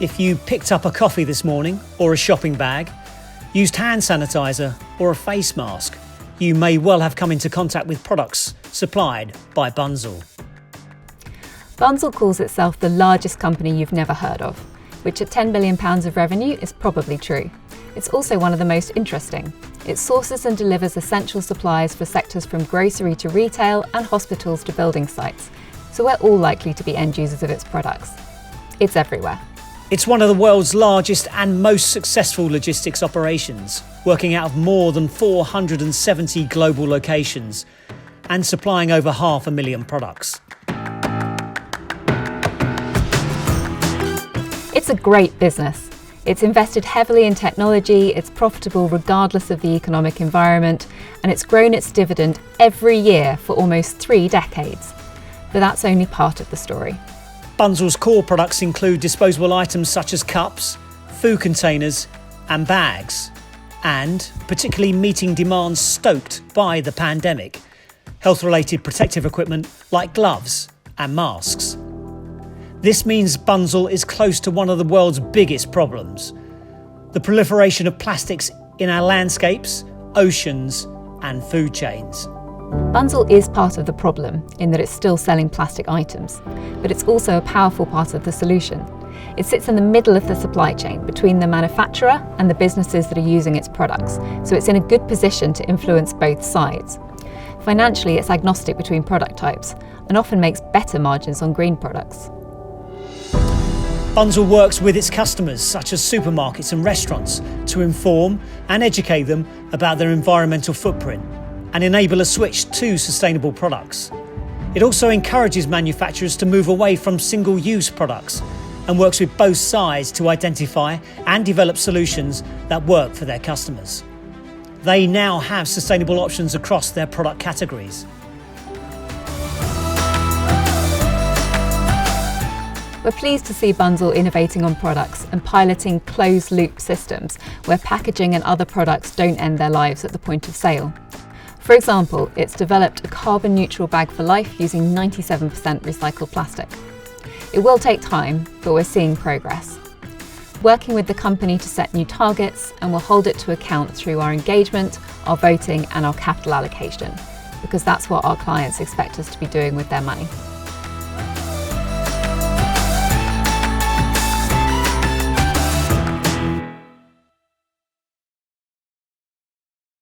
If you picked up a coffee this morning or a shopping bag, used hand sanitizer or a face mask, you may well have come into contact with products supplied by Bunzl. Bunzl calls itself the largest company you've never heard of, which at £10 billion of revenue is probably true. It's also one of the most interesting. It sources and delivers essential supplies for sectors from grocery to retail and hospitals to building sites, so we're all likely to be end users of its products. It's everywhere. It's one of the world's largest and most successful logistics operations, working out of more than 470 global locations and supplying over 500,000 products. It's a great business. It's invested heavily in technology, it's profitable regardless of the economic environment, and it's grown its dividend every year for almost 3 decades. But that's only part of the story. Bunzl's core products include disposable items such as cups, food containers and bags, and, particularly meeting demands stoked by the pandemic, health-related protective equipment like gloves and masks. This means Bunzl is close to one of the world's biggest problems: the proliferation of plastics in our landscapes, oceans and food chains. Bunzl is part of the problem in that it's still selling plastic items, but it's also a powerful part of the solution. It sits in the middle of the supply chain between the manufacturer and the businesses that are using its products, so it's in a good position to influence both sides. Financially, it's agnostic between product types and often makes better margins on green products. Bunzl works with its customers, such as supermarkets and restaurants, to inform and educate them about their environmental footprint and enable a switch to sustainable products. It also encourages manufacturers to move away from single-use products and works with both sides to identify and develop solutions that work for their customers. They now have sustainable options across their product categories. We're pleased to see Bunzl innovating on products and piloting closed-loop systems where packaging and other products don't end their lives at the point of sale. For example, it's developed a carbon-neutral bag for life using 97% recycled plastic. It will take time, but we're seeing progress. Working with the company to set new targets, and we'll hold it to account through our engagement, our voting and our capital allocation, because that's what our clients expect us to be doing with their money.